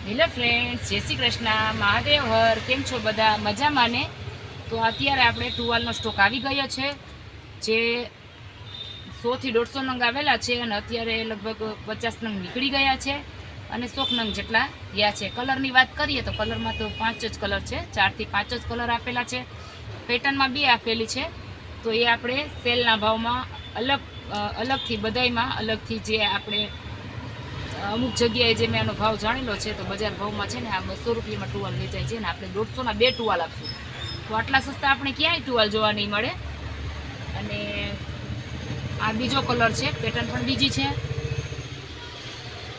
Hello friends, જય શ્રી કૃષ્ણ, મહાદેવ હર. કેમ છો બધા? મજામાં ને? તો અત્યારે આપણે ટુવાલનો સ્ટોક આવી ગયો છે, જે 100 થી 150 નંગ આવેલા છે અને અત્યારે લગભગ 50 નંગ નીકળી ગયા છે અને 100 નંગ જેટલા ગયા છે. કલરની વાત કરીએ તો કલરમાં તો 5 જ કલર છે, 4 થી 5 જ કલર આપેલા છે. પેટર્નમાં 2 આપેલી છે. તો એ આપણે સેલના ભાવમાં અલગથી બધાયમાં અલગથી જે આપણે અમુક જગ્યાએ જે મેં આનો ભાવ જાણેલો છે, તો બજાર ભાવમાં છે ને આ 200 રૂપિયામાં ટુવાલ વેચાય છે ને આપણે 150ના 2 ટુવાલ આપશું. તો આટલા સસ્તા આપણે ક્યાંય ટુવાલ જોવા નહીં મળે. અને આ બીજો કલર છે, પેટર્ન પણ બીજી છે.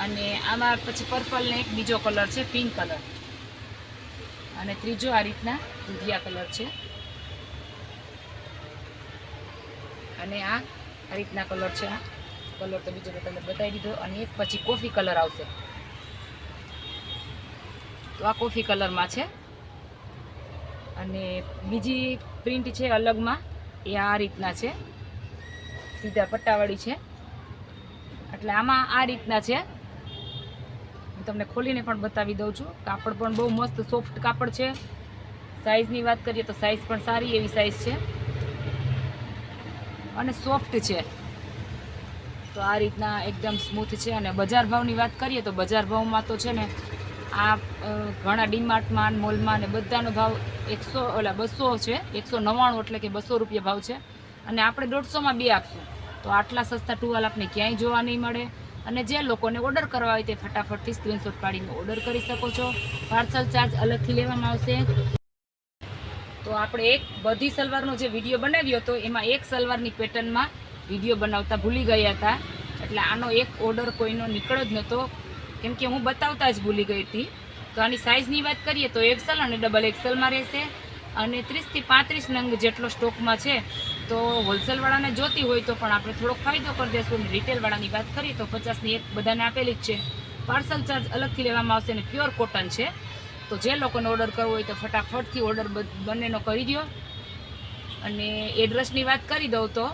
અને આમાં પછી પર્પલ ને એક બીજો કલર છે, પિંક કલર. અને ત્રીજો આ રીતના દુધિયા કલર છે. અને આ રીતના કલર છે. કલર તો બીજો તમને બતાવી દીધો. અને એક પછી કોફી કલર આવશે. તો આ કોફી કલરમાં છે. અને બીજી પ્રિન્ટ છે અલગમાં, એ આ રીતના છે, સીધા પટ્ટાવાળી છે. એટલે આમાં આ રીતના છે. હું તમને ખોલીને પણ બતાવી દઉં છું. કાપડ પણ બહુ મસ્ત સોફ્ટ કાપડ છે. સાઇઝની વાત કરીએ તો સાઇઝ પણ સારી એવી સાઇઝ છે અને સોફ્ટ છે. તો આ રીતના એકદમ સ્મૂથ છે. અને બજાર ભાવની વાત કરીએ તો બજાર ભાવમાં તો છે ને આ ઘણા ડીમાર્ટમાં મોલમાં ને બધાનો ભાવ 200 છે, 199 એટલે કે 200 રૂપિયા ભાવ છે. અને આપણે 150માં 2 આપશું. તો આટલા સસ્તા ટુવાલ આપણે ક્યાંય જોવા નહીં મળે. અને જે લોકોને ઓર્ડર કરવા હોય તે ફટાફટથી સ્ક્રીનશોટ પાડીને ઓર્ડર કરી શકો છો. પાર્સલ ચાર્જ અલગથી લેવામાં આવશે. તો આપણે એક બધી સલવારનો જે વિડીયો બનાવ્યો હતો, એમાં એક સલવારની પેટર્નમાં વિડીયો બનાવતા ભૂલી ગયા હતા. એટલે આનો એક ઓર્ડર કોઈનો નીકળ્યો જ નહોતો, કેમ કે હું બતાવતા જ ભૂલી ગઈ હતી. તો આની સાઇઝની વાત કરીએ તો XL અને XXLમાં રહેશે. અને 30 થી 35 નંગ જેટલો સ્ટોકમાં છે. તો હોલસેલવાળાને જોતી હોય તો પણ આપણે થોડોક ફાયદો કરી દઈશું. અને રિટેલવાળાની વાત કરીએ તો 50ની એક બધાને આપેલી જ છે. પાર્સલ ચાર્જ અલગથી લેવામાં આવશે. અને પ્યોર કોટન છે. તો જે લોકોને ઓર્ડર કરવો હોય તો ફટાફટથી ઓર્ડર બંનેનો કરી દો. અને એડ્રેસની વાત કરી દઉં તો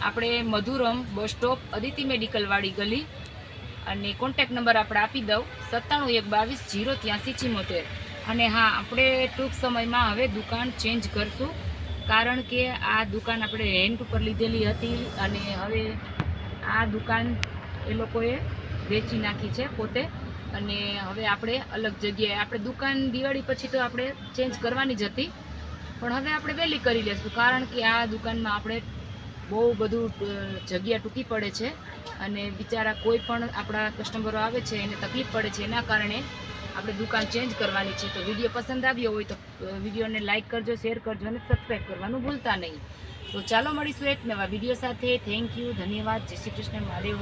આપણે મધુરમ બસ સ્ટોપ, અદિતિ મેડિકલવાળી ગલી. અને કોન્ટેક નંબર આપણે આપી દઉં 9712208374. અને હા, આપણે ટૂંક સમયમાં હવે દુકાન ચેન્જ કરશું, કારણ કે આ દુકાન આપણે રેન્ટ ઉપર લીધેલી હતી અને હવે આ દુકાન એ લોકોએ વેચી નાખી છે પોતે. અને હવે આપણે અલગ જગ્યાએ આપણે દુકાન દિવાળી પછી તો આપણે ચેન્જ કરવાની જ હતી, પણ હવે આપણે વહેલી કરી લેશું, કારણ કે આ દુકાનમાં આપણે બહુ બધું જગ્યા ટૂંકી પડે છે. અને બિચારા કોઈ પણ આપણા કસ્ટમરો આવે છે એને તકલીફ પડે છે. એના કારણે આપણે દુકાન ચેન્જ કરવાની છે. તો વિડીયો પસંદ આવ્યો હોય તો વિડીયોને લાઇક કરજો, શેર કરજો અને સબસ્ક્રાઈબ કરવાનું ભૂલતા નહીં. તો ચાલો મળીશું એક નવા વિડીયો સાથે. થેન્ક યુ, ધન્યવાદ. જય શ્રી કૃષ્ણ, મહાદેવ.